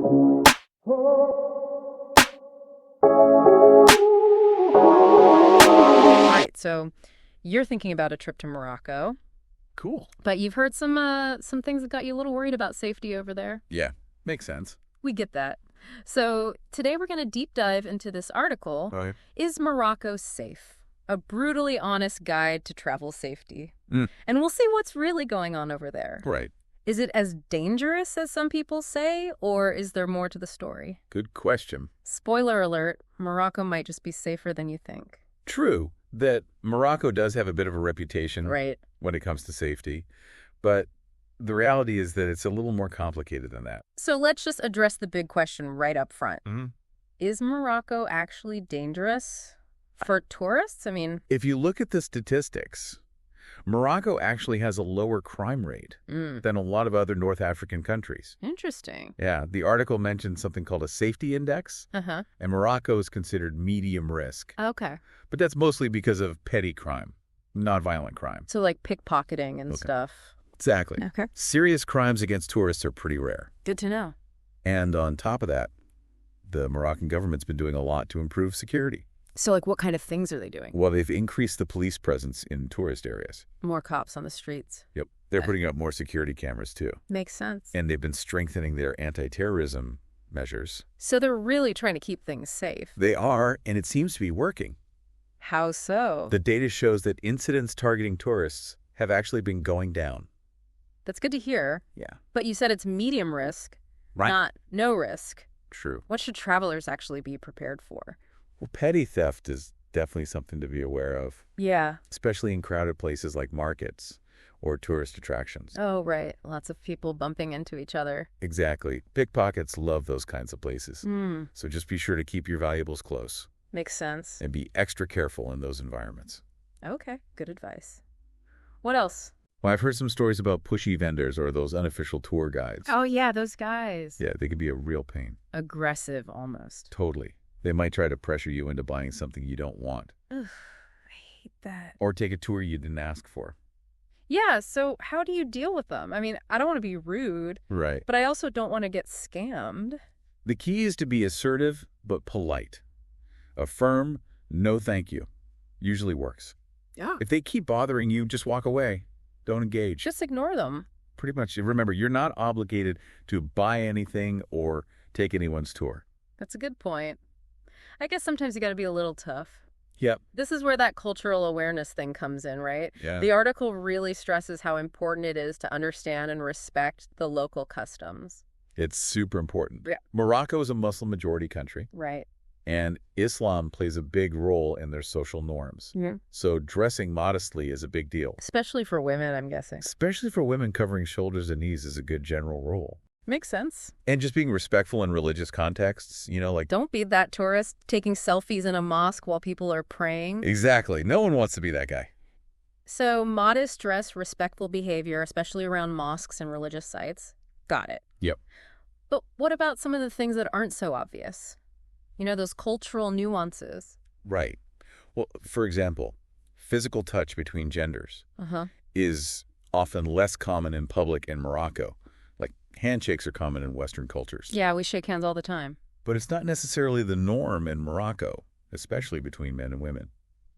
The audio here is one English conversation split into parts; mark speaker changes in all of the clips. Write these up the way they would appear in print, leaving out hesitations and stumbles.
Speaker 1: All right, so you're thinking about a trip to Morocco,
Speaker 2: Cool.
Speaker 1: but you've heard some things that got you a little worried about safety over there.
Speaker 2: Yeah, makes sense.
Speaker 1: We get that. So today we're going to deep dive into this article,
Speaker 2: Okay.
Speaker 1: Is Morocco Safe? A brutally honest guide to travel safety.
Speaker 2: Mm.
Speaker 1: And we'll see what's really going on over there.
Speaker 2: Right.
Speaker 1: Is it as dangerous as some people say, or is there more to the story?
Speaker 2: Good question.
Speaker 1: Spoiler alert, Morocco might just be safer than you think.
Speaker 2: True that Morocco does have a bit of a reputation
Speaker 1: Right.
Speaker 2: when it comes to safety, but the reality is that it's a little more complicated than that.
Speaker 1: So let's just address the big question right up front.
Speaker 2: Mm-hmm.
Speaker 1: Is Morocco actually dangerous for tourists? I mean,
Speaker 2: If you look at the statistics, Morocco actually has a lower crime rate than a lot of other North African countries.
Speaker 1: interesting.
Speaker 2: Yeah, the article mentioned something called a safety index,
Speaker 1: Uh-huh.
Speaker 2: and Morocco is considered medium risk.
Speaker 1: Okay.
Speaker 2: But that's mostly because of petty crime, not violent crime.
Speaker 1: So like pickpocketing and
Speaker 2: Okay.
Speaker 1: stuff.
Speaker 2: Exactly.
Speaker 1: Okay.
Speaker 2: Serious crimes against tourists are pretty rare.
Speaker 1: Good to know.
Speaker 2: And on top of that, the Moroccan government's been doing a lot to improve security.
Speaker 1: So like what kind of things are they doing?
Speaker 2: Well, they've increased the police presence in tourist areas.
Speaker 1: More cops on the streets.
Speaker 2: Yep. They're putting up more security cameras, too.
Speaker 1: Makes sense.
Speaker 2: And they've been strengthening their anti-terrorism measures.
Speaker 1: So they're really trying to keep things safe.
Speaker 2: They are, and it seems to be working.
Speaker 1: How so?
Speaker 2: The data shows that incidents targeting tourists have actually been going down.
Speaker 1: That's good to hear.
Speaker 2: Yeah.
Speaker 1: But you said it's medium risk,
Speaker 2: Right.
Speaker 1: not no risk.
Speaker 2: True.
Speaker 1: What should travelers actually be prepared for?
Speaker 2: Well, petty theft is definitely something to be aware of,
Speaker 1: Yeah.
Speaker 2: especially in crowded places like markets or tourist attractions.
Speaker 1: Oh, right. Lots of people bumping into each other.
Speaker 2: Exactly. Pickpockets love those kinds of places.
Speaker 1: Hmm.
Speaker 2: So just be sure to keep your valuables close
Speaker 1: Makes sense.
Speaker 2: and be extra careful in those environments.
Speaker 1: Okay. Good advice. What else?
Speaker 2: Well, I've heard some stories about pushy vendors or those unofficial tour guides.
Speaker 1: Oh, yeah, those guys.
Speaker 2: Yeah, they can be a real pain.
Speaker 1: Aggressive almost.
Speaker 2: Totally. They might try to pressure you into buying something you don't want
Speaker 1: Ugh, I hate that.
Speaker 2: or take a tour you didn't ask for.
Speaker 1: Yeah, so how do you deal with them? I mean, I don't want to be rude,
Speaker 2: Right.
Speaker 1: but I also don't want to get scammed.
Speaker 2: The key is to be assertive but polite. A firm, no thank you, usually works.
Speaker 1: Yeah.
Speaker 2: If they keep bothering you, just walk away. Don't engage.
Speaker 1: Just ignore them.
Speaker 2: Pretty much. Remember, you're not obligated to buy anything or take anyone's tour.
Speaker 1: That's a good point. I guess sometimes you got to be a little tough.
Speaker 2: Yep.
Speaker 1: This is where that cultural awareness thing comes in, right?
Speaker 2: Yeah.
Speaker 1: The article really stresses how important it is to understand and respect the local customs.
Speaker 2: It's super important.
Speaker 1: Yeah.
Speaker 2: Morocco is a Muslim-majority country,
Speaker 1: Right.
Speaker 2: and Islam plays a big role in their social norms.
Speaker 1: Yeah.
Speaker 2: So dressing modestly is a big deal.
Speaker 1: Especially for women, I'm guessing.
Speaker 2: Especially for women, covering shoulders and knees is a good general rule.
Speaker 1: Makes sense.
Speaker 2: And just being respectful in religious contexts, like...
Speaker 1: Don't be that tourist taking selfies in a mosque while people are praying.
Speaker 2: Exactly. No one wants to be that guy.
Speaker 1: So modest dress, respectful behavior, especially around mosques and religious sites. Got it.
Speaker 2: Yep.
Speaker 1: But what about some of the things that aren't so obvious? Those cultural nuances.
Speaker 2: Right. Well, for example, physical touch between genders
Speaker 1: Uh-huh.
Speaker 2: is often less common in public in Morocco. Like, handshakes are common in Western cultures.
Speaker 1: Yeah, we shake hands all the time.
Speaker 2: But it's not necessarily the norm in Morocco, especially between men and women.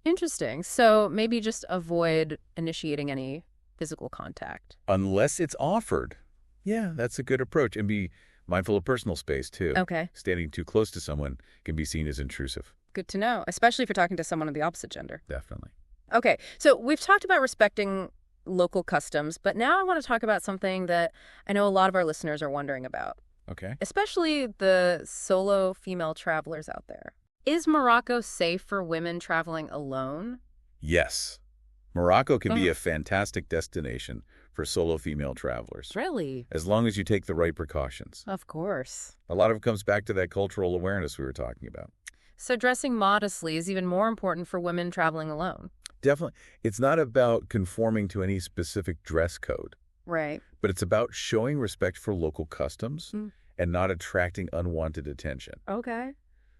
Speaker 1: Interesting. So maybe just avoid initiating any physical contact.
Speaker 2: Unless it's offered. Yeah, that's a good approach. And be mindful of personal space, too.
Speaker 1: Okay.
Speaker 2: Standing too close to someone can be seen as intrusive.
Speaker 1: Good to know, especially if you're talking to someone of the opposite gender.
Speaker 2: Definitely.
Speaker 1: Okay, so we've talked about respecting local customs, but now I want to talk about something that I know a lot of our listeners are wondering about,
Speaker 2: Okay.
Speaker 1: especially the solo female travelers out there. Is Morocco safe for women traveling alone?
Speaker 2: Yes. Morocco can be a fantastic destination for solo female travelers,
Speaker 1: Really?
Speaker 2: as long as you take the right precautions.
Speaker 1: Of course.
Speaker 2: A lot of it comes back to that cultural awareness we were talking about.
Speaker 1: So dressing modestly is even more important for women traveling alone.
Speaker 2: Definitely. It's not about conforming to any specific dress code,
Speaker 1: Right.
Speaker 2: but it's about showing respect for local customs
Speaker 1: Mm.
Speaker 2: and not attracting unwanted attention.
Speaker 1: Okay.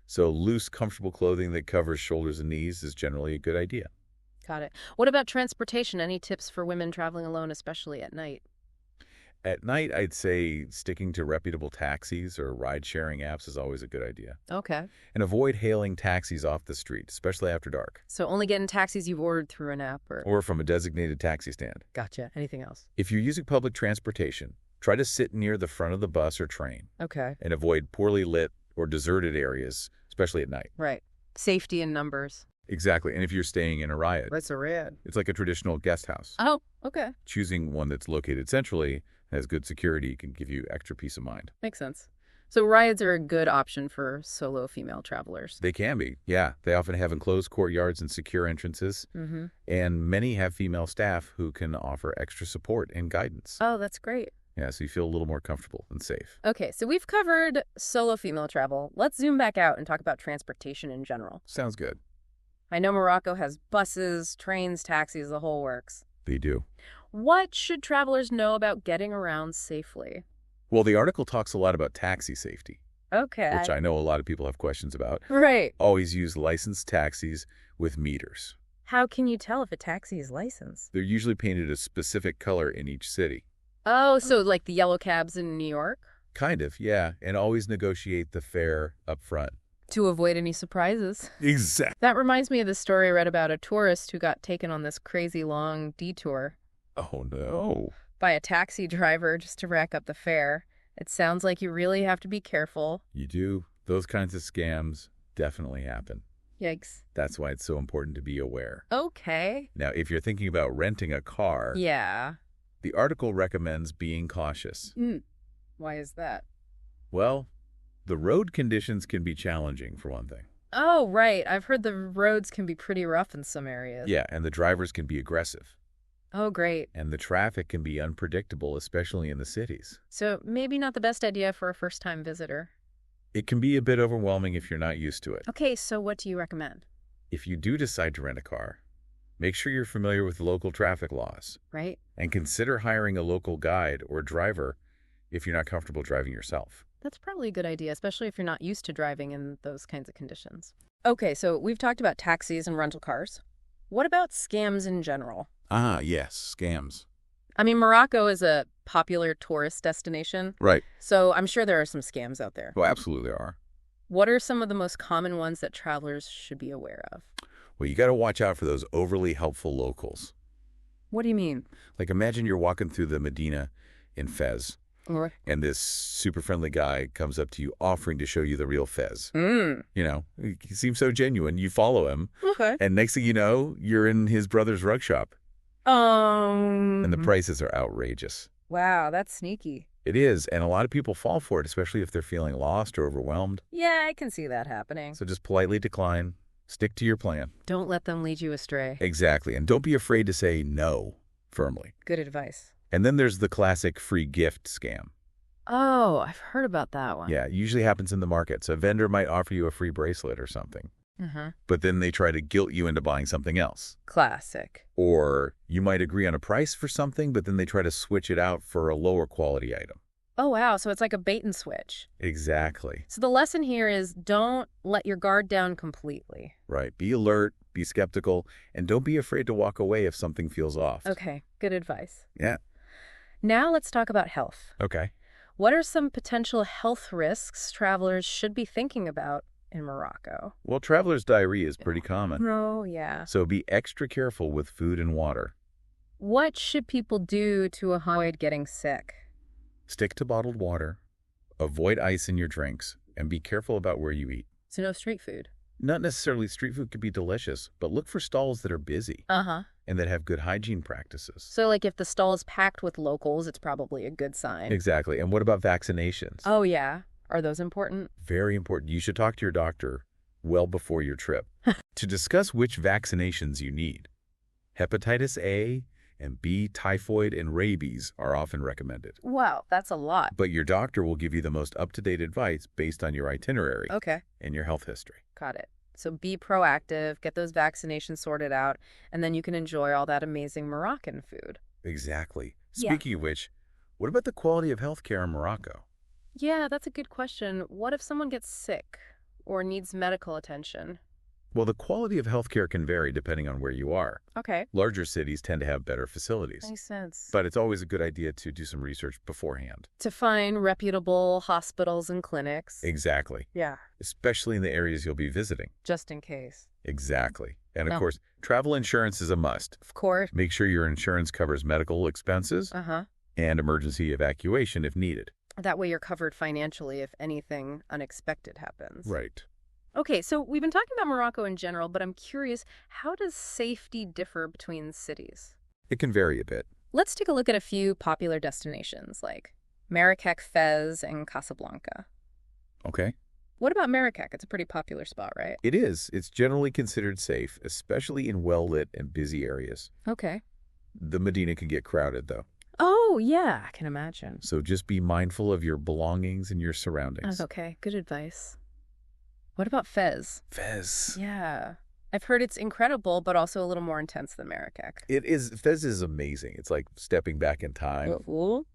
Speaker 2: So loose, comfortable clothing that covers shoulders and knees is generally a good idea.
Speaker 1: Got it. What about transportation? Any tips for women traveling alone, especially at night?
Speaker 2: At night, I'd say sticking to reputable taxis or ride-sharing apps is always a good idea.
Speaker 1: Okay.
Speaker 2: And avoid hailing taxis off the street, especially after dark,
Speaker 1: So only get in taxis you've ordered through an app or...
Speaker 2: or from a designated taxi stand.
Speaker 1: Gotcha. Anything else?
Speaker 2: If you're using public transportation, try to sit near the front of the bus or train
Speaker 1: Okay.
Speaker 2: and avoid poorly lit or deserted areas, especially at night.
Speaker 1: Right. Safety in numbers.
Speaker 2: Exactly. And if you're staying in a riot,
Speaker 1: What's a riad?
Speaker 2: it's like a traditional guest house.
Speaker 1: Oh, okay.
Speaker 2: Choosing one that's located centrally and has good security can give you extra peace of mind.
Speaker 1: Makes sense. So riads are a good option for solo female travelers.
Speaker 2: They can be, yeah. They often have enclosed courtyards and secure entrances,
Speaker 1: Mm-hmm.
Speaker 2: and many have female staff who can offer extra support and guidance.
Speaker 1: Oh, that's great.
Speaker 2: Yeah, so you feel a little more comfortable and safe.
Speaker 1: Okay, so we've covered solo female travel. Let's zoom back out and talk about transportation in general.
Speaker 2: Sounds good.
Speaker 1: I know Morocco has buses, trains, taxis, the whole works.
Speaker 2: They do.
Speaker 1: What should travelers know about getting around safely?
Speaker 2: Well, the article talks a lot about taxi safety,
Speaker 1: Okay.
Speaker 2: which I know a lot of people have questions about.
Speaker 1: Right.
Speaker 2: Always use licensed taxis with meters.
Speaker 1: How can you tell if a taxi is licensed?
Speaker 2: They're usually painted a specific color in each city.
Speaker 1: Oh, so like the yellow cabs in New York?
Speaker 2: Kind of, yeah. And always negotiate the fare up front.
Speaker 1: To avoid any surprises.
Speaker 2: Exactly.
Speaker 1: That reminds me of the story I read about a tourist who got taken on this crazy long detour
Speaker 2: Oh, no.
Speaker 1: by a taxi driver just to rack up the fare. It sounds like you really have to be careful.
Speaker 2: You do. Those kinds of scams definitely happen.
Speaker 1: Yikes.
Speaker 2: That's why it's so important to be aware.
Speaker 1: Okay.
Speaker 2: Now, if you're thinking about renting a car,
Speaker 1: Yeah.
Speaker 2: the article recommends being cautious.
Speaker 1: Why is that?
Speaker 2: Well, the road conditions can be challenging, for one thing.
Speaker 1: Oh, right. I've heard the roads can be pretty rough in some areas.
Speaker 2: Yeah, and the drivers can be aggressive.
Speaker 1: Oh, great.
Speaker 2: And the traffic can be unpredictable, especially in the cities.
Speaker 1: So maybe not the best idea for a first-time visitor.
Speaker 2: It can be a bit overwhelming if you're not used to it.
Speaker 1: Okay, so what do you recommend?
Speaker 2: If you do decide to rent a car, make sure you're familiar with local traffic laws
Speaker 1: Right?
Speaker 2: and consider hiring a local guide or driver if you're not comfortable driving yourself.
Speaker 1: That's probably a good idea, especially if you're not used to driving in those kinds of conditions. Okay, so we've talked about taxis and rental cars. What about scams in general?
Speaker 2: Ah, yes, scams.
Speaker 1: I mean, Morocco is a popular tourist destination,
Speaker 2: Right.
Speaker 1: so I'm sure there are some scams out there.
Speaker 2: Well, absolutely are.
Speaker 1: What are some of the most common ones that travelers should be aware of?
Speaker 2: Well, you got to watch out for those overly helpful locals.
Speaker 1: What do you mean?
Speaker 2: Like, imagine you're walking through the Medina in Fez,
Speaker 1: Or,
Speaker 2: and this super friendly guy comes up to you offering to show you the real Fez. You know, he seems so genuine. You follow him,
Speaker 1: okay.
Speaker 2: and next thing you know, you're in his brother's rug shop, and the prices are outrageous.
Speaker 1: Wow, that's sneaky.
Speaker 2: It is, and a lot of people fall for it, especially if they're feeling lost or overwhelmed.
Speaker 1: Yeah, I can see that happening.
Speaker 2: So just politely decline. Stick to your plan.
Speaker 1: Don't let them lead you astray.
Speaker 2: Exactly, and don't be afraid to say no firmly.
Speaker 1: Good advice.
Speaker 2: And then there's the classic free gift scam.
Speaker 1: Oh, I've heard about that one.
Speaker 2: Yeah, it usually happens in the market. So a vendor might offer you a free bracelet or something,
Speaker 1: Mm-hmm.
Speaker 2: but then they try to guilt you into buying something else.
Speaker 1: Classic.
Speaker 2: Or you might agree on a price for something, but then they try to switch it out for a lower quality item.
Speaker 1: Oh, wow. So it's like a bait and switch.
Speaker 2: Exactly.
Speaker 1: So the lesson here is don't let your guard down completely.
Speaker 2: Right. Be alert, be skeptical, and don't be afraid to walk away if something feels off.
Speaker 1: Okay, good advice.
Speaker 2: Yeah.
Speaker 1: Now let's talk about health.
Speaker 2: Okay.
Speaker 1: What are some potential health risks travelers should be thinking about in Morocco?
Speaker 2: Well, traveler's diarrhea is pretty common.
Speaker 1: Oh, yeah.
Speaker 2: So be extra careful with food and water.
Speaker 1: What should people do to avoid getting sick?
Speaker 2: Stick to bottled water, avoid ice in your drinks, and be careful about where you eat.
Speaker 1: So no street food.
Speaker 2: Not necessarily street food could be delicious, but look for stalls that are busy
Speaker 1: Uh-huh.
Speaker 2: and that have good hygiene practices.
Speaker 1: So like if the stall is packed with locals, it's probably a good sign.
Speaker 2: Exactly. And what about vaccinations?
Speaker 1: Oh, yeah. Are those important?
Speaker 2: Very important. You should talk to your doctor well before your trip to discuss which vaccinations you need. Hepatitis A and B, typhoid, and rabies are often recommended.
Speaker 1: Wow, that's a lot.
Speaker 2: But your doctor will give you the most up-to-date advice based on your itinerary
Speaker 1: Okay.
Speaker 2: and your health history.
Speaker 1: Got it. So be proactive, get those vaccinations sorted out, and then you can enjoy all that amazing Moroccan food.
Speaker 2: Exactly.
Speaker 1: Yeah.
Speaker 2: Speaking of which, what about the quality of healthcare in Morocco?
Speaker 1: Yeah, that's a good question. What if someone gets sick or needs medical attention?
Speaker 2: Well, the quality of healthcare can vary depending on where you are.
Speaker 1: Okay.
Speaker 2: Larger cities tend to have better facilities.
Speaker 1: Makes sense.
Speaker 2: But it's always a good idea to do some research beforehand.
Speaker 1: To find reputable hospitals and clinics.
Speaker 2: Exactly.
Speaker 1: Yeah.
Speaker 2: Especially in the areas you'll be visiting.
Speaker 1: Just in case.
Speaker 2: Exactly. And of
Speaker 1: No.
Speaker 2: course, travel insurance is a must.
Speaker 1: Of course.
Speaker 2: Make sure your insurance covers medical expenses and emergency evacuation if needed.
Speaker 1: That way you're covered financially if anything unexpected happens.
Speaker 2: Right.
Speaker 1: Okay, so we've been talking about Morocco in general, but I'm curious, how does safety differ between cities?
Speaker 2: It can vary a bit.
Speaker 1: Let's take a look at a few popular destinations like Marrakech, Fez, and Casablanca.
Speaker 2: Okay.
Speaker 1: What about Marrakech? It's a pretty popular spot, right?
Speaker 2: It is. It's generally considered safe, especially in well-lit and busy areas.
Speaker 1: Okay.
Speaker 2: The Medina can get crowded, though.
Speaker 1: Oh, yeah, I can imagine.
Speaker 2: So just be mindful of your belongings and your surroundings.
Speaker 1: Okay, good advice. What about Fez?
Speaker 2: Fez.
Speaker 1: Yeah. I've heard it's incredible, but also a little more intense than Marrakech.
Speaker 2: It is. Fez is amazing. It's like stepping back in time.
Speaker 1: Ooh.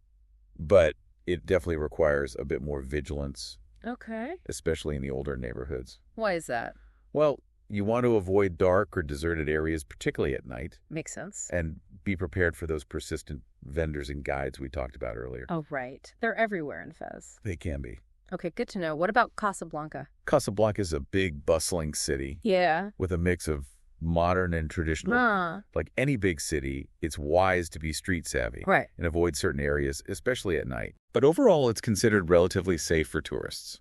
Speaker 2: But it definitely requires a bit more vigilance,
Speaker 1: Okay.
Speaker 2: especially in the older neighborhoods.
Speaker 1: Why is that?
Speaker 2: Well, you want to avoid dark or deserted areas, particularly at night,
Speaker 1: Makes sense.
Speaker 2: and be prepared for those persistent vendors and guides we talked about earlier.
Speaker 1: Oh, right. They're everywhere in Fez.
Speaker 2: They can be.
Speaker 1: Okay, good to know. What about Casablanca?
Speaker 2: Casablanca is a big, bustling city
Speaker 1: Yeah.
Speaker 2: with a mix of modern and traditional. Like any big city, it's wise to be street savvy
Speaker 1: Right.
Speaker 2: and avoid certain areas, especially at night. But overall, it's considered relatively safe for tourists.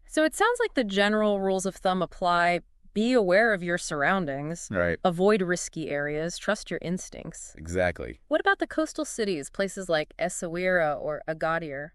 Speaker 1: So it sounds like the general rules of thumb apply. Be aware of your surroundings.
Speaker 2: Right.
Speaker 1: Avoid risky areas. Trust your instincts.
Speaker 2: Exactly.
Speaker 1: What about the coastal cities, places like Essaouira or Agadir?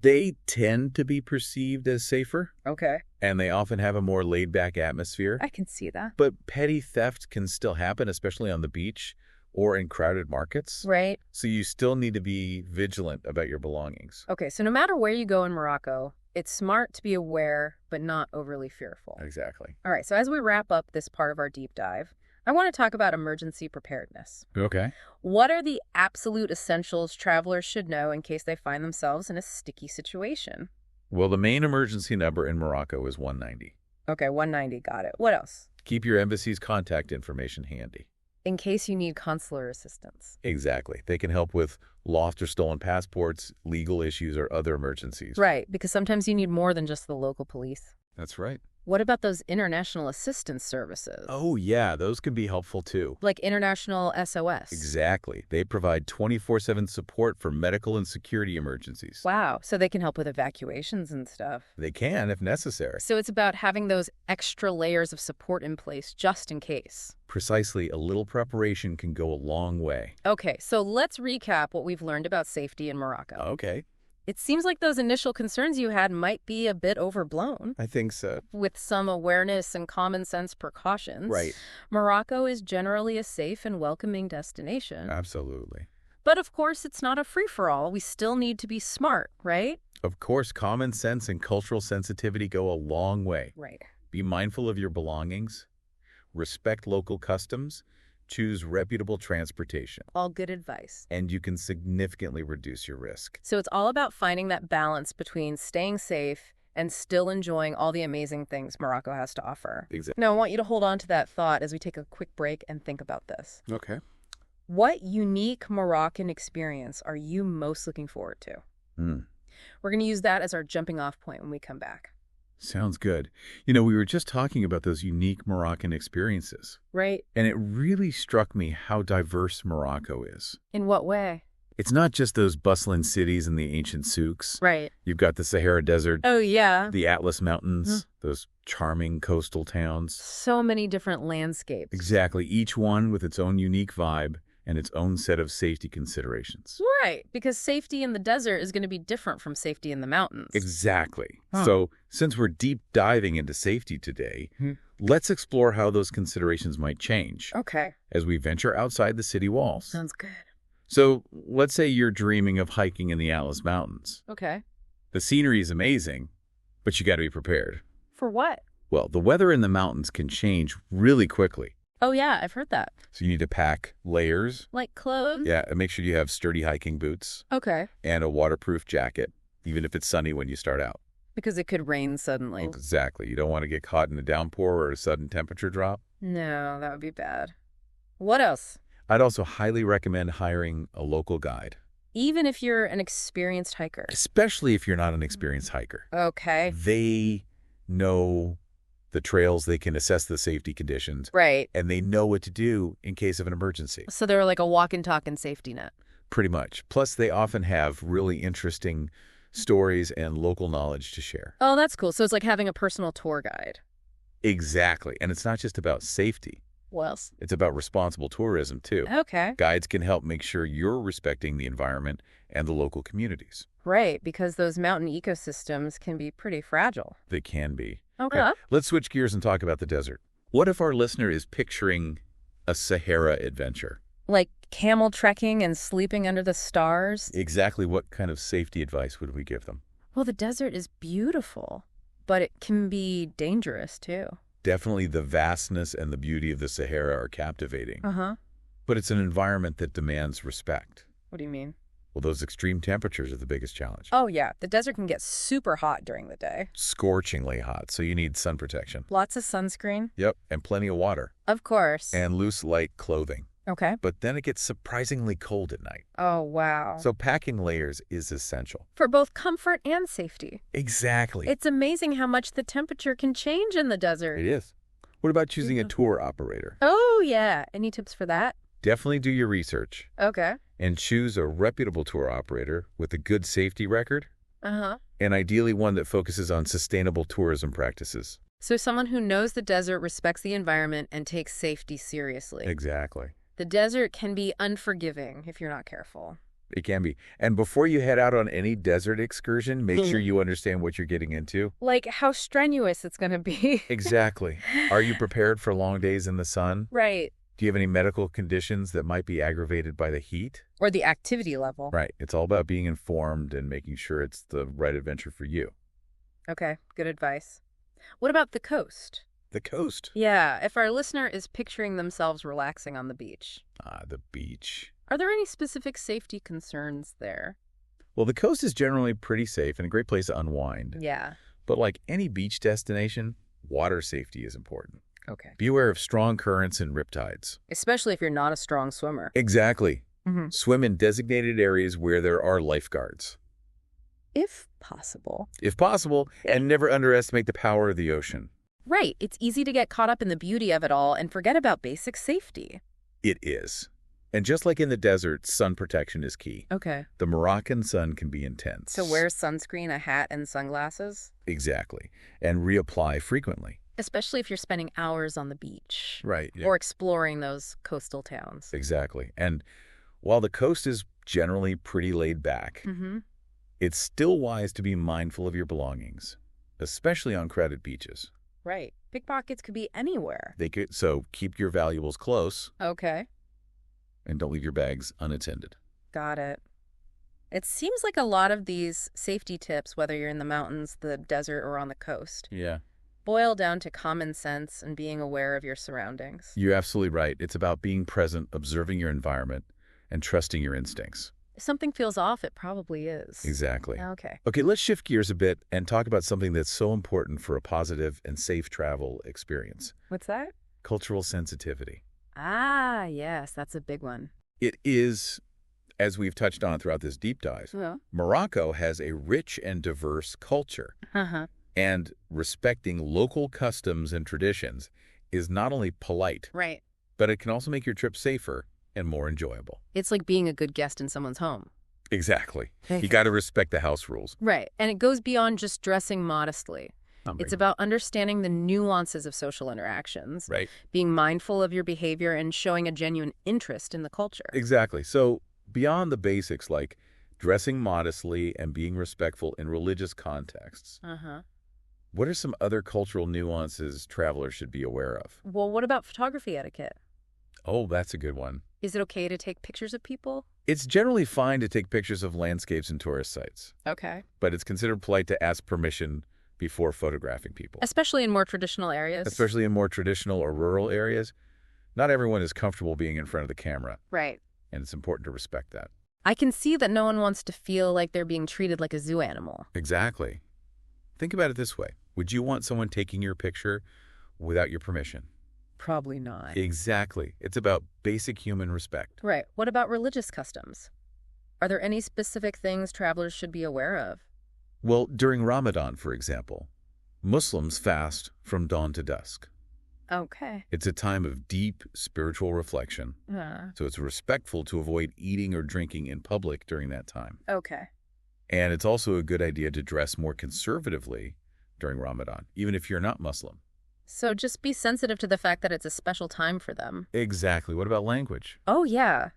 Speaker 2: They tend to be perceived as safer,
Speaker 1: Okay.
Speaker 2: and they often have a more laid-back atmosphere.
Speaker 1: I can see that.
Speaker 2: But petty theft can still happen, especially on the beach or in crowded markets.
Speaker 1: Right.
Speaker 2: So you still need to be vigilant about your belongings.
Speaker 1: Okay, so no matter where you go in Morocco, it's smart to be aware, but not overly fearful.
Speaker 2: Exactly.
Speaker 1: All right, so as we wrap up this part of our deep dive, I want to talk about emergency preparedness.
Speaker 2: Okay.
Speaker 1: What are the absolute essentials travelers should know in case they find themselves in a sticky situation?
Speaker 2: Well, the main emergency number in Morocco is 190.
Speaker 1: Okay, 190, got it. What else?
Speaker 2: Keep your embassy's contact information handy.
Speaker 1: In case you need consular assistance.
Speaker 2: Exactly. They can help with lost or stolen passports, legal issues, or other emergencies.
Speaker 1: Right, because sometimes you need more than just the local police.
Speaker 2: That's right.
Speaker 1: What about those international assistance services?
Speaker 2: Oh, yeah, those can be helpful too.
Speaker 1: Like international SOS?
Speaker 2: Exactly. They provide 24/7 support for medical and security emergencies.
Speaker 1: Wow, so they can help with evacuations and stuff.
Speaker 2: They can if necessary.
Speaker 1: So it's about having those extra layers of support in place just in case.
Speaker 2: Precisely, a little preparation can go a long way.
Speaker 1: Okay, so let's recap what we've learned about safety in Morocco.
Speaker 2: Okay.
Speaker 1: It seems like those initial concerns you had might be a bit overblown.
Speaker 2: I think so.
Speaker 1: With some awareness and common sense precautions.
Speaker 2: Right.
Speaker 1: Morocco is generally a safe and welcoming destination.
Speaker 2: Absolutely.
Speaker 1: But of course, it's not a free-for-all. We still need to be smart, right?
Speaker 2: Of course, common sense and cultural sensitivity go a long way.
Speaker 1: Right.
Speaker 2: Be mindful of your belongings, respect local customs, choose reputable transportation,
Speaker 1: All good advice.
Speaker 2: and you can significantly reduce your risk.
Speaker 1: So it's all about finding that balance between staying safe and still enjoying all the amazing things Morocco has to offer.
Speaker 2: Exactly.
Speaker 1: Now, I want you to hold on to that thought as we take a quick break and think about this.
Speaker 2: Okay.
Speaker 1: What unique Moroccan experience are you most looking forward to? We're going to use that as our jumping off point when we come back.
Speaker 2: Sounds good. You know, we were just talking about those unique Moroccan experiences,
Speaker 1: Right?
Speaker 2: and it really struck me how diverse Morocco is.
Speaker 1: In what way?
Speaker 2: It's not just those bustling cities and the ancient souks.
Speaker 1: Right.
Speaker 2: You've got the Sahara Desert,
Speaker 1: Oh, yeah.
Speaker 2: the Atlas Mountains, those charming coastal towns.
Speaker 1: So many different landscapes.
Speaker 2: Exactly, each one with its own unique vibe and its own set of safety considerations.
Speaker 1: Right, because safety in the desert is going to be different from safety in the mountains.
Speaker 2: Exactly.
Speaker 1: Huh.
Speaker 2: So, since we're deep diving into safety today, let's explore how those considerations might change
Speaker 1: Okay.
Speaker 2: as we venture outside the city walls.
Speaker 1: Sounds good.
Speaker 2: So, let's say you're dreaming of hiking in the Atlas Mountains.
Speaker 1: Okay.
Speaker 2: The scenery is amazing, but you got to be prepared.
Speaker 1: For what?
Speaker 2: Well, the weather in the mountains can change really quickly.
Speaker 1: Oh, yeah, I've heard that.
Speaker 2: So you need to pack layers.
Speaker 1: Like clothes?
Speaker 2: Yeah, and make sure you have sturdy hiking boots
Speaker 1: Okay.
Speaker 2: and a waterproof jacket, even if it's sunny when you start out.
Speaker 1: Because it could rain suddenly.
Speaker 2: Exactly. You don't want to get caught in a downpour or a sudden temperature drop.
Speaker 1: No, that would be bad. What else?
Speaker 2: I'd also highly recommend hiring a local guide,
Speaker 1: Even if you're an experienced hiker.
Speaker 2: especially if you're not an experienced hiker.
Speaker 1: Okay.
Speaker 2: They know the trails, they can assess the safety conditions,
Speaker 1: Right.
Speaker 2: and they know what to do in case of an emergency.
Speaker 1: So they're like a walk and talk and safety net.
Speaker 2: Pretty much. Plus, they often have really interesting stories and local knowledge to share.
Speaker 1: Oh, that's cool. So it's like having a personal tour guide.
Speaker 2: Exactly. And it's not just about safety.
Speaker 1: What else?
Speaker 2: It's about responsible tourism, too.
Speaker 1: Okay.
Speaker 2: Guides can help make sure you're respecting the environment and the local communities.
Speaker 1: Right, because those mountain ecosystems can be pretty fragile.
Speaker 2: They can be.
Speaker 1: Okay.
Speaker 2: Let's switch gears and talk about the desert. What if our listener is picturing a Sahara adventure?
Speaker 1: Like camel trekking and sleeping under the stars?
Speaker 2: Exactly what kind of safety advice would we give them?
Speaker 1: Well, the desert is beautiful, but it can be dangerous too.
Speaker 2: Definitely the vastness and the beauty of the Sahara are captivating.
Speaker 1: Uh-huh.
Speaker 2: But it's an environment that demands respect.
Speaker 1: What do you mean?
Speaker 2: Well, those extreme temperatures are the biggest challenge.
Speaker 1: Oh, yeah. The desert can get super hot during the day.
Speaker 2: Scorchingly hot, so you need sun protection.
Speaker 1: Lots of sunscreen.
Speaker 2: Yep, and plenty of water.
Speaker 1: Of course.
Speaker 2: And loose, light clothing.
Speaker 1: Okay.
Speaker 2: But then it gets surprisingly cold at night.
Speaker 1: Oh, wow.
Speaker 2: So packing layers is essential.
Speaker 1: For both comfort and safety.
Speaker 2: Exactly.
Speaker 1: It's amazing how much the temperature can change in the desert.
Speaker 2: It is. What about choosing a tour operator?
Speaker 1: Oh, yeah. Any tips for that?
Speaker 2: Definitely do your research
Speaker 1: Okay.
Speaker 2: and choose a reputable tour operator with a good safety record,
Speaker 1: Uh-huh.
Speaker 2: and ideally one that focuses on sustainable tourism practices.
Speaker 1: So someone who knows the desert, respects the environment, and takes safety seriously.
Speaker 2: Exactly.
Speaker 1: The desert can be unforgiving if you're not careful.
Speaker 2: It can be. And before you head out on any desert excursion, make sure you understand what you're getting into.
Speaker 1: Like how strenuous it's going to be.
Speaker 2: Exactly. Are you prepared for long days in the sun?
Speaker 1: Right.
Speaker 2: Do you have any medical conditions that might be aggravated by the heat?
Speaker 1: Or the activity level.
Speaker 2: Right. It's all about being informed and making sure it's the right adventure for you.
Speaker 1: Okay, good advice. What about the coast?
Speaker 2: The coast.
Speaker 1: Yeah, if our listener is picturing themselves relaxing on the beach.
Speaker 2: Ah, the beach.
Speaker 1: Are there any specific safety concerns there?
Speaker 2: Well, the coast is generally pretty safe and a great place to unwind.
Speaker 1: Yeah.
Speaker 2: But like any beach destination, water safety is important.
Speaker 1: Okay.
Speaker 2: Be aware of strong currents and riptides.
Speaker 1: Especially if you're not a strong swimmer.
Speaker 2: Exactly.
Speaker 1: Mm-hmm.
Speaker 2: Swim in designated areas where there are lifeguards,
Speaker 1: If possible.
Speaker 2: if possible, and never underestimate the power of the ocean.
Speaker 1: Right. It's easy to get caught up in the beauty of it all and forget about basic safety.
Speaker 2: It is. And just like in the desert, sun protection is key.
Speaker 1: Okay.
Speaker 2: The Moroccan sun can be intense.
Speaker 1: So wear sunscreen, a hat, and sunglasses?
Speaker 2: Exactly. And reapply frequently.
Speaker 1: Especially if you're spending hours on the beach.
Speaker 2: Right. Yeah.
Speaker 1: Or exploring those coastal towns.
Speaker 2: Exactly. And while the coast is generally pretty laid back,
Speaker 1: Mm-hmm.
Speaker 2: it's still wise to be mindful of your belongings, especially on crowded beaches.
Speaker 1: Right. Pickpockets could be anywhere.
Speaker 2: So keep your valuables close
Speaker 1: Okay.
Speaker 2: and don't leave your bags unattended.
Speaker 1: Got it. It seems like a lot of these safety tips, whether you're in the mountains, the desert, or on the coast,
Speaker 2: Yeah.
Speaker 1: boil down to common sense and being aware of your surroundings.
Speaker 2: You're absolutely right. It's about being present, observing your environment, and trusting your instincts.
Speaker 1: If something feels off, it probably is.
Speaker 2: Exactly.
Speaker 1: Okay.
Speaker 2: Okay, let's shift gears a bit and talk about something that's so important for a positive and safe travel experience.
Speaker 1: What's that?
Speaker 2: Cultural sensitivity.
Speaker 1: Ah, yes, that's a big one.
Speaker 2: It is, as we've touched on throughout this deep dive,
Speaker 1: Well.
Speaker 2: Morocco has a rich and diverse culture,
Speaker 1: Uh-huh.
Speaker 2: and respecting local customs and traditions is not only polite,
Speaker 1: Right.
Speaker 2: but it can also make your trip safer and more enjoyable.
Speaker 1: It's like being a good guest in someone's home.
Speaker 2: Exactly. You got to respect the house rules.
Speaker 1: Right. And it goes beyond just dressing modestly. It's about understanding the nuances of social interactions,
Speaker 2: Right.
Speaker 1: being mindful of your behavior, and showing a genuine interest in the culture.
Speaker 2: Exactly. So beyond the basics like dressing modestly and being respectful in religious contexts,
Speaker 1: Uh-huh.
Speaker 2: what are some other cultural nuances travelers should be aware of?
Speaker 1: Well, what about photography etiquette?
Speaker 2: Oh, that's a good one.
Speaker 1: Is it okay to take pictures of people?
Speaker 2: It's generally fine to take pictures of landscapes and tourist sites,
Speaker 1: Okay.
Speaker 2: but it's considered polite to ask permission before photographing people.
Speaker 1: Especially in more traditional areas.
Speaker 2: Especially in more traditional or rural areas, not everyone is comfortable being in front of the camera,
Speaker 1: Right.
Speaker 2: and it's important to respect that.
Speaker 1: I can see that no one wants to feel like they're being treated like a zoo animal.
Speaker 2: Exactly. Think about it this way. Would you want someone taking your picture without your permission?
Speaker 1: Probably not.
Speaker 2: Exactly. It's about basic human respect.
Speaker 1: Right. What about religious customs? Are there any specific things travelers should be aware of?
Speaker 2: Well, during Ramadan, for example, Muslims fast from dawn to dusk.
Speaker 1: Okay.
Speaker 2: It's a time of deep spiritual reflection, so it's respectful to avoid eating or drinking in public during that time.
Speaker 1: Okay.
Speaker 2: And it's also a good idea to dress more conservatively during Ramadan, even if you're not Muslim.
Speaker 1: So just be sensitive to the fact that it's a special time for them.
Speaker 2: Exactly. What about language?
Speaker 1: Oh, yeah.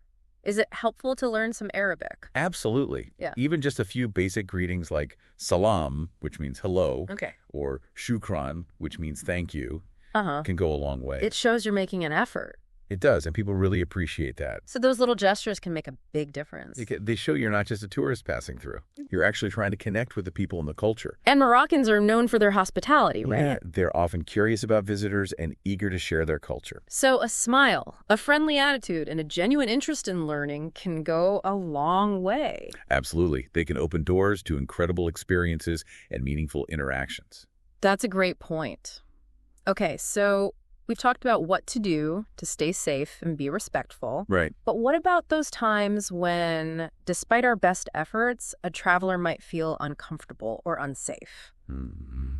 Speaker 1: Is it helpful to learn some Arabic?
Speaker 2: Absolutely.
Speaker 1: Yeah.
Speaker 2: Even just a few basic greetings like salam, which means hello,
Speaker 1: Okay.
Speaker 2: or shukran, which means thank you,
Speaker 1: Uh-huh.
Speaker 2: can go a long way.
Speaker 1: It shows you're making an effort.
Speaker 2: It does, and people really appreciate that.
Speaker 1: So those little gestures can make a big difference.
Speaker 2: They show you're not just a tourist passing through. You're actually trying to connect with the people in the culture.
Speaker 1: And Moroccans are known for their hospitality, right?
Speaker 2: Yeah, they're often curious about visitors and eager to share their culture.
Speaker 1: So a smile, a friendly attitude, and a genuine interest in learning can go a long way.
Speaker 2: Absolutely. They can open doors to incredible experiences and meaningful interactions.
Speaker 1: That's a great point. Okay, so we've talked about what to do to stay safe and be respectful.
Speaker 2: Right.
Speaker 1: But what about those times when, despite our best efforts, a traveler might feel uncomfortable or unsafe?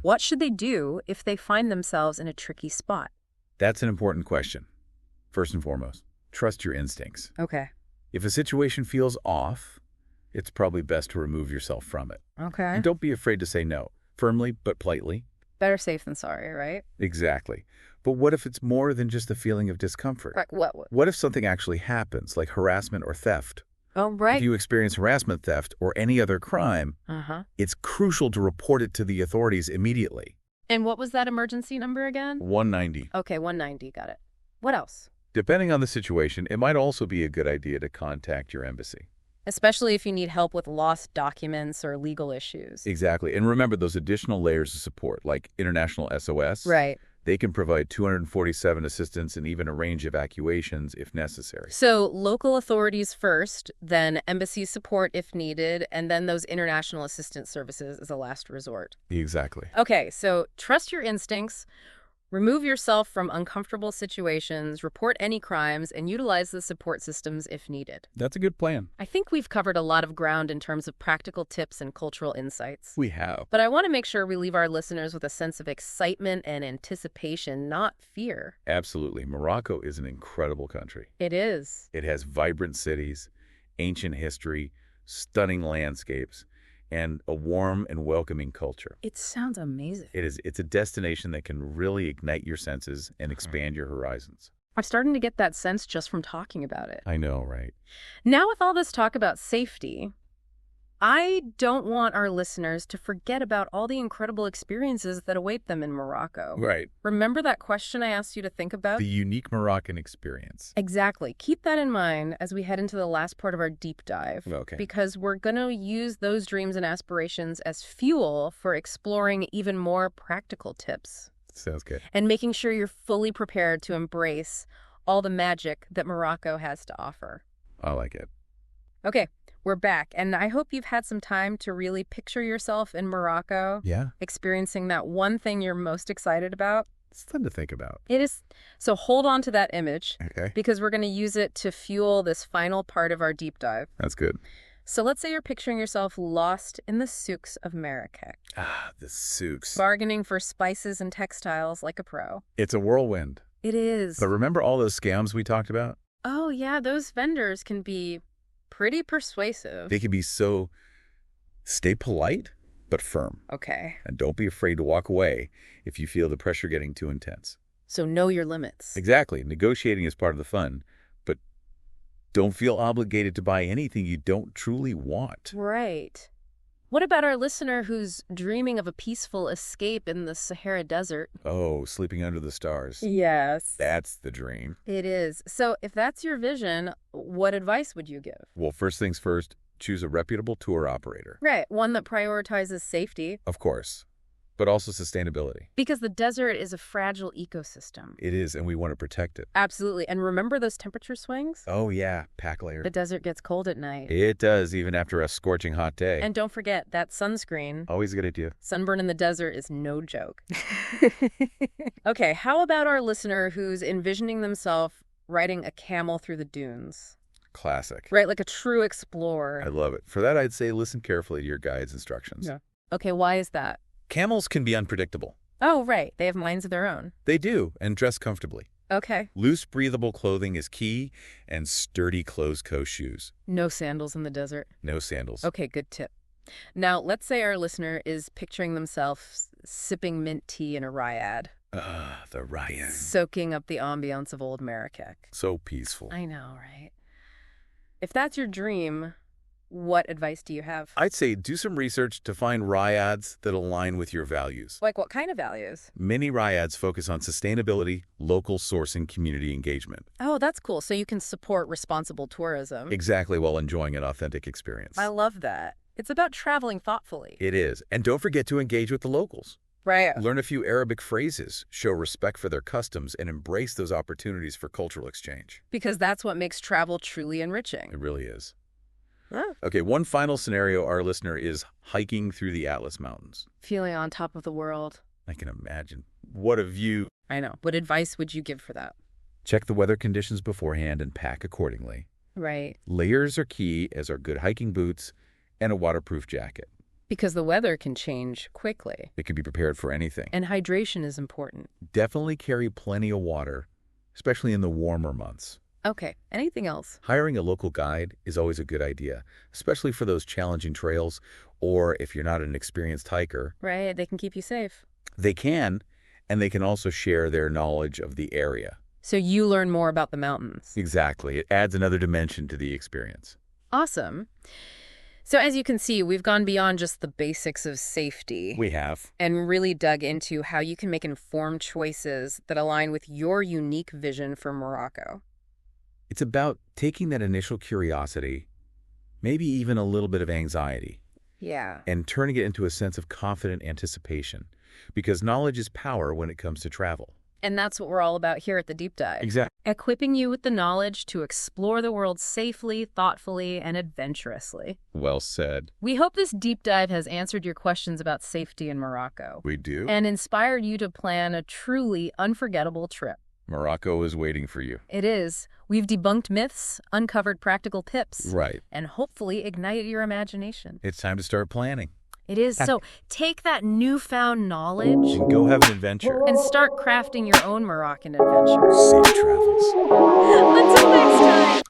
Speaker 1: What should they do if they find themselves in a tricky spot?
Speaker 2: That's an important question. First and foremost, trust your instincts.
Speaker 1: Okay.
Speaker 2: If a situation feels off, it's probably best to remove yourself from it.
Speaker 1: Okay.
Speaker 2: And don't be afraid to say no, firmly but politely.
Speaker 1: Better safe than sorry, right?
Speaker 2: Exactly. But what if it's more than just a feeling of discomfort?
Speaker 1: Right. What?
Speaker 2: What if something actually happens, like harassment or theft?
Speaker 1: Oh, right.
Speaker 2: If you experience harassment, theft, or any other crime, it's crucial to report it to the authorities immediately.
Speaker 1: And what was that emergency number again?
Speaker 2: 190.
Speaker 1: Okay, 190. Got it. What else?
Speaker 2: Depending on the situation, it might also be a good idea to contact your embassy.
Speaker 1: Especially if you need help with lost documents or legal issues.
Speaker 2: Exactly. And remember those additional layers of support, like international SOS.
Speaker 1: Right.
Speaker 2: They can provide 247 assistance and even arrange evacuations if necessary.
Speaker 1: So local authorities first, then embassy support if needed, and then those international assistance services as a last resort.
Speaker 2: Exactly.
Speaker 1: Okay, so trust your instincts, remove yourself from uncomfortable situations, report any crimes, and utilize the support systems if needed.
Speaker 2: That's a good plan.
Speaker 1: I think we've covered a lot of ground in terms of practical tips and cultural insights.
Speaker 2: We have.
Speaker 1: But I want to make sure we leave our listeners with a sense of excitement and anticipation, not fear.
Speaker 2: Absolutely. Morocco is an incredible country.
Speaker 1: It is.
Speaker 2: It has vibrant cities, ancient history, stunning landscapes, and a warm and welcoming culture.
Speaker 1: It sounds amazing.
Speaker 2: It's a destination that can really ignite your senses and expand your horizons.
Speaker 1: I'm starting to get that sense just from talking about it.
Speaker 2: I know, right?
Speaker 1: Now, with all this talk about safety, I don't want our listeners to forget about all the incredible experiences that await them in Morocco.
Speaker 2: Right.
Speaker 1: Remember that question I asked you to think about?
Speaker 2: The unique Moroccan experience.
Speaker 1: Exactly. Keep that in mind as we head into the last part of our deep dive.
Speaker 2: Okay.
Speaker 1: Because we're going to use those dreams and aspirations as fuel for exploring even more practical tips.
Speaker 2: Sounds good.
Speaker 1: And making sure you're fully prepared to embrace all the magic that Morocco has to offer.
Speaker 2: I like it.
Speaker 1: Okay, we're back, and I hope you've had some time to really picture yourself in Morocco,
Speaker 2: Yeah.
Speaker 1: experiencing that one thing you're most excited about.
Speaker 2: It's fun to think about.
Speaker 1: It is. So hold on to that image,
Speaker 2: Okay.
Speaker 1: because we're going to use it to fuel this final part of our deep dive.
Speaker 2: That's good.
Speaker 1: So let's say you're picturing yourself lost in the souks of Marrakech,
Speaker 2: Ah, the souks.
Speaker 1: bargaining for spices and textiles like a pro.
Speaker 2: It's a whirlwind.
Speaker 1: It is.
Speaker 2: But remember all those scams we talked about?
Speaker 1: Oh, yeah, those vendors can be pretty persuasive.
Speaker 2: They can be so... Stay polite, but firm.
Speaker 1: Okay.
Speaker 2: And don't be afraid to walk away if you feel the pressure getting too intense.
Speaker 1: So know your limits.
Speaker 2: Exactly. Negotiating is part of the fun, but don't feel obligated to buy anything you don't truly want.
Speaker 1: Right. What about our listener who's dreaming of a peaceful escape in the Sahara Desert?
Speaker 2: Oh, sleeping under the stars.
Speaker 1: Yes.
Speaker 2: That's the dream.
Speaker 1: It is. So if that's your vision, what advice would you give?
Speaker 2: Well, first things first, choose a reputable tour operator.
Speaker 1: Right. One that prioritizes safety.
Speaker 2: Of course. but also sustainability.
Speaker 1: Because the desert is a fragile ecosystem.
Speaker 2: It is, and we want to protect it.
Speaker 1: Absolutely. And remember those temperature swings?
Speaker 2: Oh, yeah, pack layer.
Speaker 1: The desert gets cold at night.
Speaker 2: It does, even after a scorching hot day.
Speaker 1: And don't forget that sunscreen.
Speaker 2: Always a good idea.
Speaker 1: Sunburn in the desert is no joke. Okay, how about our listener who's envisioning themselves riding a camel through the dunes?
Speaker 2: Classic.
Speaker 1: Right, like a true explorer.
Speaker 2: I love it. For that, I'd say listen carefully to your guide's instructions.
Speaker 1: Yeah. Okay, why is that?
Speaker 2: Camels can be unpredictable.
Speaker 1: Oh, right. They have minds of their own.
Speaker 2: They do, and dress comfortably.
Speaker 1: Okay.
Speaker 2: Loose, breathable clothing is key, and sturdy closed-toe shoes.
Speaker 1: No sandals in the desert.
Speaker 2: No sandals.
Speaker 1: Okay, good tip. Now, let's say our listener is picturing themselves sipping mint tea in a riad.
Speaker 2: The riad.
Speaker 1: Soaking up the ambiance of old Marrakech.
Speaker 2: So peaceful.
Speaker 1: I know, right? If that's your dream, what advice do you have?
Speaker 2: I'd say do some research to find ryads that align with your values.
Speaker 1: Like what kind of values?
Speaker 2: Many ryads focus on sustainability, local sourcing, community engagement.
Speaker 1: Oh, that's cool. So you can support responsible tourism.
Speaker 2: Exactly, while enjoying an authentic experience.
Speaker 1: I love that. It's about traveling thoughtfully.
Speaker 2: It is. And don't forget to engage with the locals.
Speaker 1: Right.
Speaker 2: Learn a few Arabic phrases, show respect for their customs, and embrace those opportunities for cultural exchange.
Speaker 1: Because that's what makes travel truly enriching.
Speaker 2: It really is.
Speaker 1: Huh.
Speaker 2: Okay, one final scenario our listener is hiking through the Atlas Mountains.
Speaker 1: Feeling on top of the world.
Speaker 2: I can imagine. What a view.
Speaker 1: I know. What advice would you give for that?
Speaker 2: Check the weather conditions beforehand and pack accordingly.
Speaker 1: Right.
Speaker 2: Layers are key, as are good hiking boots and a waterproof jacket.
Speaker 1: Because the weather can change quickly.
Speaker 2: It can be prepared for anything.
Speaker 1: And hydration is important.
Speaker 2: Definitely carry plenty of water, especially in the warmer months.
Speaker 1: Okay. Anything else?
Speaker 2: Hiring a local guide is always a good idea, especially for those challenging trails, or if you're not an experienced hiker.
Speaker 1: Right. They can keep you safe.
Speaker 2: They can, and they can also share their knowledge of the area.
Speaker 1: So you learn more about the mountains.
Speaker 2: Exactly. It adds another dimension to the experience.
Speaker 1: Awesome. So as you can see, we've gone beyond just the basics of safety.
Speaker 2: We have.
Speaker 1: And really dug into how you can make informed choices that align with your unique vision for Morocco.
Speaker 2: It's about taking that initial curiosity, maybe even a little bit of anxiety,
Speaker 1: Yeah.
Speaker 2: and turning it into a sense of confident anticipation, because knowledge is power when it comes to travel.
Speaker 1: And that's what we're all about here at the Deep Dive.
Speaker 2: Exactly.
Speaker 1: Equipping you with the knowledge to explore the world safely, thoughtfully, and adventurously.
Speaker 2: Well said.
Speaker 1: We hope this deep dive has answered your questions about safety in Morocco.
Speaker 2: We do.
Speaker 1: And inspired you to plan a truly unforgettable trip.
Speaker 2: Morocco is waiting for you.
Speaker 1: It is. We've debunked myths, uncovered practical tips.
Speaker 2: Right.
Speaker 1: And hopefully ignited your imagination.
Speaker 2: It's time to start planning.
Speaker 1: It is. So take that newfound knowledge
Speaker 2: And go have an adventure.
Speaker 1: and start crafting your own Moroccan adventure.
Speaker 2: Safe travels.
Speaker 1: Until next time.